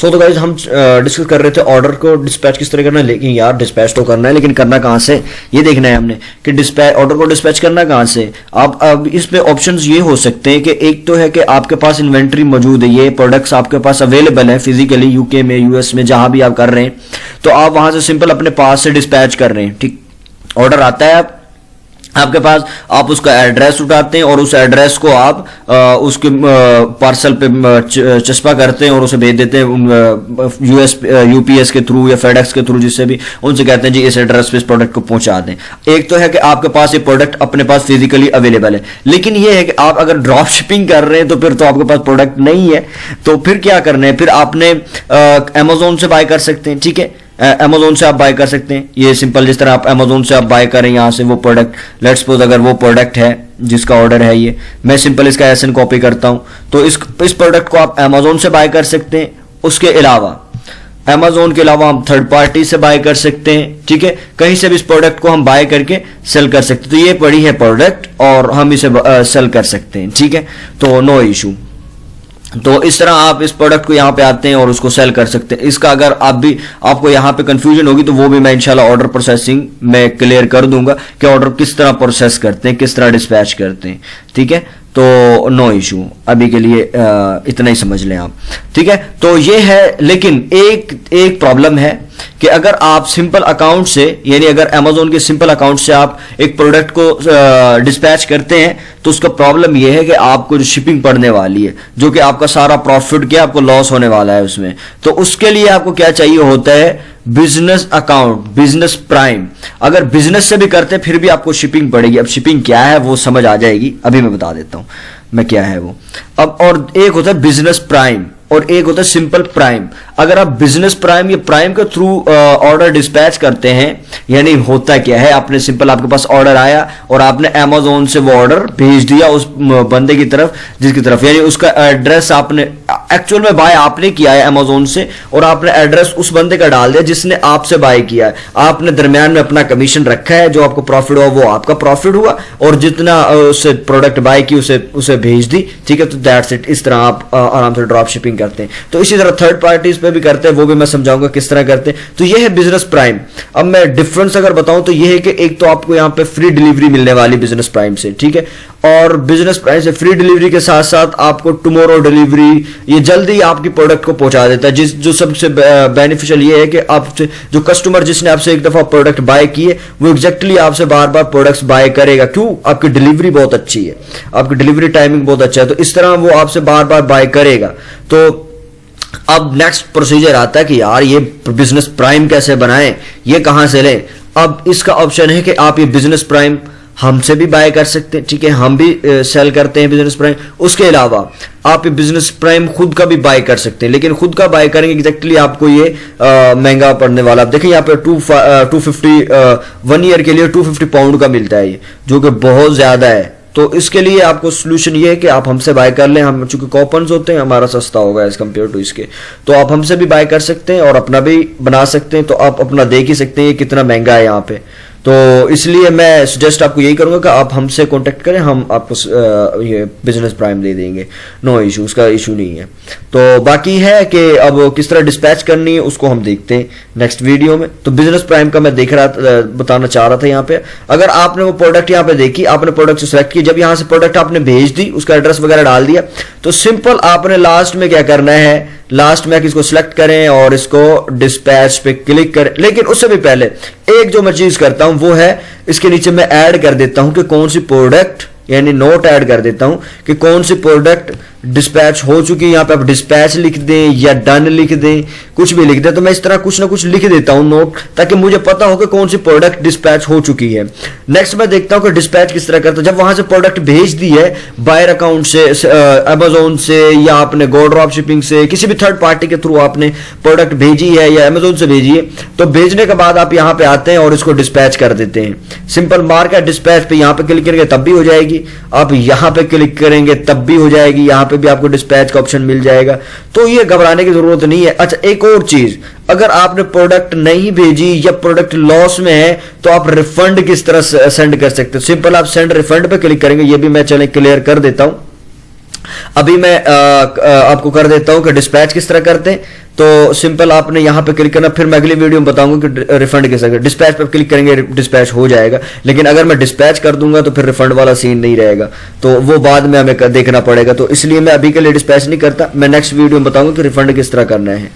तो गाइस हम डिस्कस कर रहे थे ऑर्डर को डिस्पैच किस तरह करना है, लेकिन यार डिस्पैच तो करना है, लेकिन करना कहाँ से ये देखना है हमने कि डिस्पैच ऑर्डर को डिस्पैच करना कहाँ से। आप अब इसमें ऑप्शंस ये हो सकते हैं कि एक तो है कि आपके पास इन्वेंट्री मौजूद है, ये प्रोडक्ट्स आपके पास अवेलेबल है फिजिकली यूके में, यूएस में, जहां भी आप कर रहे हैं, तो आप वहां से सिंपल अपने पास से डिस्पैच कर रहे हैं। ठीक, ऑर्डर आता है आपके पास, आप उसका एड्रेस उठाते हैं और उस एड्रेस को आप उसके पार्सल पे चस्पा करते हैं और उसे भेज देते हैं यूएस यूपीएस के थ्रू या फेडेक्स के थ्रू, जिससे भी उनसे कहते हैं जी इस एड्रेस पे इस प्रोडक्ट को पहुंचा दें। एक तो है कि आपके पास ये प्रोडक्ट अपने पास फिजिकली अवेलेबल है, लेकिन ये है कि आप अगर ड्रॉप शिपिंग कर रहे हैं तो फिर तो आपके पास प्रोडक्ट नहीं है, तो फिर क्या करना है, फिर आपने अमेजोन से बाय कर सकते हैं। ठीक है, अमेजोन से आप बाय कर सकते हैं, ये सिंपल जिस तरह आप अमेजोन से आप बाय करें यहाँ से वो प्रोडक्ट, लेट्स सपोज अगर वो प्रोडक्ट है जिसका ऑर्डर है ये, मैं सिंपल इसका एसएन कॉपी करता हूं, तो इस प्रोडक्ट को आप अमेजोन से बाय कर सकते हैं। उसके अलावा अमेजोन के अलावा हम थर्ड पार्टी से बाय कर सकते हैं। ठीक है, कहीं से भी इस प्रोडक्ट को हम बाय करके सेल कर सकते हैं, तो ये पड़ी है प्रोडक्ट और हम इसे सेल कर सकते हैं। ठीक है, तो नो इशू। तो इस तरह आप इस प्रोडक्ट को यहाँ पे आते हैं और उसको सेल कर सकते हैं। इसका अगर आपको यहाँ पे कंफ्यूजन होगी तो वो भी मैं इंशाल्लाह ऑर्डर प्रोसेसिंग में क्लियर कर दूंगा कि ऑर्डर किस तरह प्रोसेस करते हैं, किस तरह डिस्पैच करते हैं। ठीक है, तो नो इशू, अभी के लिए इतना ही समझ लें आप। ठीक है, तो ये है, लेकिन एक प्रॉब्लम है कि अगर आप सिंपल अकाउंट से, यानी अगर अमेजोन के सिंपल अकाउंट से आप एक प्रोडक्ट को डिस्पैच करते हैं तो उसका प्रॉब्लम यह है कि आपको जो शिपिंग पड़ने वाली है, जो कि आपका सारा प्रॉफिट क्या आपको लॉस होने वाला है उसमें, तो उसके लिए आपको क्या चाहिए होता है, बिजनेस अकाउंट, बिजनेस प्राइम। अगर बिजनेस से भी करते हैं फिर भी आपको शिपिंग पड़ेगी। अब शिपिंग क्या है वो समझ आ जाएगी, अभी मैं बता देता हूं मैं क्या है वो। अब और एक होता है बिजनेस प्राइम और एक होता है सिंपल प्राइम। अगर आप बिजनेस प्राइम या प्राइम के थ्रू ऑर्डर डिस्पैच करते हैं, यानी होता क्या है, आपने सिंपल आपके पास ऑर्डर आया और आपने अमेजोन से वो ऑर्डर भेज दिया उस बंदे की तरफ जिसकी तरफ, यानी उसका एड्रेस आपने एक्चुअल में बाय आपने किया है अमेजोन से और आपने एड्रेस उस बंदे का डाल दिया जिसने आपसे बाय किया है। आपने दरमियान में अपना कमीशन रखा है, जो आपको प्रॉफिट हुआ वो आपका प्रॉफिट हुआ और जितना उससे प्रोडक्ट बाय की उसे भेज दी। ठीक है, तो दैट्स इट। इस तरह आप आराम से ड्रॉप शिपिंग करते हैं। तो इसी तरह थर्ड पार्टीज पे भी करते हैं, वो भी मैं समझाऊंगा किस तरह करते हैं। तो ये है बिजनेस प्राइम। अब मैं डिफरेंस अगर बताऊं तो ये है कि एक तो आपको यहां पे फ्री डिलीवरी मिलने वाली बिजनेस प्राइम से, ठीक है, और बिजनेस प्राइम से फ्री डिलीवरी के साथ साथ आपको टुमारो डिलीवरी, ये जल्दी आपकी प्रोडक्ट को पहुंचा देता है। जो सबसे बेनिफिशियल ये है कि आपसे जो कस्टमर जिसने आपसे एक दफा प्रोडक्ट बाय किए वो एग्जैक्टली आपसे बार बार प्रोडक्ट्स बाय करेगा। क्यों? आपकी डिलीवरी बहुत अच्छी है, आपकी डिलीवरी टाइमिंग बहुत अच्छा है, तो इस तरह वो आपसे बार बार बाय करेगा। तो अब नेक्स्ट प्रोसीजर आता है कि यार ये बिजनेस प्राइम कैसे बनाएं, ये कहां से लें। अब इसका ऑप्शन है कि आप ये बिजनेस प्राइम हमसे भी बाय कर सकते हैं। ठीक है, हम भी सेल करते हैं बिजनेस प्राइम। उसके अलावा आप ये बिजनेस प्राइम खुद का भी बाय कर सकते हैं, लेकिन खुद का बाय करेंगे एग्जैक्टली आपको ये महंगा पड़ने वाला। आप देखिए यहाँ पे 250 1 ईयर के लिए 250 पाउंड का मिलता है ये, जो कि बहुत ज्यादा है। तो इसके लिए आपको सोल्यूशन ये है कि आप हमसे बाय कर लें। हम चूंकि कॉपन्स होते हैं हमारा सस्ता होगा एज कम्पेयर टू इसके, तो आप हमसे भी बाय कर सकते हैं और अपना भी बना सकते हैं। तो आप अपना देख ही सकते हैं ये कितना महंगा है यहाँ पे। तो इसलिए मैं सजेस्ट आपको यही करूंगा कि आप हमसे कांटेक्ट करें, हम आपको ये बिजनेस प्राइम दे देंगे, नो इशू, उसका इशू नहीं है। तो बाकी है कि अब किस तरह डिस्पैच करनी है उसको हम देखते हैं नेक्स्ट वीडियो में। तो बिजनेस प्राइम का मैं बताना चाह रहा था यहाँ पे। अगर आपने वो प्रोडक्ट यहाँ पे देखी, आपने प्रोडक्ट सेलेक्ट की, जब यहाँ से प्रोडक्ट आपने भेज दी, उसका एड्रेस वगैरह डाल दिया, तो सिंपल आपने लास्ट में क्या करना है, लास्ट में इसको सिलेक्ट करें और इसको डिस्पैच पे क्लिक करें। लेकिन उससे भी पहले एक जो मैं चीज करता हूं वो है, इसके नीचे मैं ऐड कर देता हूं कि कौन सी प्रोडक्ट, यानी नोट ऐड कर देता हूं कि कौन सी प्रोडक्ट डिस्पैच हो चुकी है। यहां पे आप डिस्पैच लिख दें या डन लिख दें, कुछ भी लिख दें। तो मैं इस तरह कुछ ना कुछ लिख देता हूं नोट, ताकि मुझे पता हो कि कौन सी प्रोडक्ट डिस्पैच हो चुकी है। नेक्स्ट मैं देखता हूं कि डिस्पैच किस तरह करता हूं। जब वहां से प्रोडक्ट भेज दी है बायर अकाउंट से, अमेजोन से या आपने गो ड्रॉप शिपिंग से, किसी भी थर्ड पार्टी के थ्रू आपने प्रोडक्ट भेजी है या अमेजोन से भेजी है, तो भेजने के बाद आप यहां पे आते हैं और इसको डिस्पैच कर देते हैं। सिंपल मार्क है डिस्पैच पे, यहां पे क्लिक करेंगे तब भी हो जाएगी, आप यहां पे क्लिक करेंगे तब भी हो जाएगी, यहां पे भी आपको डिस्पैच का ऑप्शन मिल जाएगा। तो ये घबराने की जरूरत नहीं है। अच्छा, एक और चीज, अगर आपने प्रोडक्ट नहीं भेजी या प्रोडक्ट लॉस में है तो आप रिफंड किस तरह सेंड कर सकते हो। सिंपल आप सेंड रिफंड पे क्लिक करेंगे, ये भी मैं चले क्लियर कर देता हूं। अभी मैं आपको कर देता हूं कि डिस्पैच किस तरह करते हैं। तो सिंपल आपने यहाँ पे क्लिक करना, फिर मैं अगली वीडियो में बताऊंगा कि रिफंड कैसे करें। डिस्पैच पर क्लिक करेंगे डिस्पैच हो जाएगा, लेकिन अगर मैं डिस्पैच कर दूंगा तो फिर रिफंड वाला सीन नहीं रहेगा, तो वो बाद में हमें देखना पड़ेगा। तो इसलिए मैं अभी के लिए डिस्पैच नहीं करता, मैं नेक्स्ट वीडियो में बताऊंगा कि रिफंड किस तरह करना है।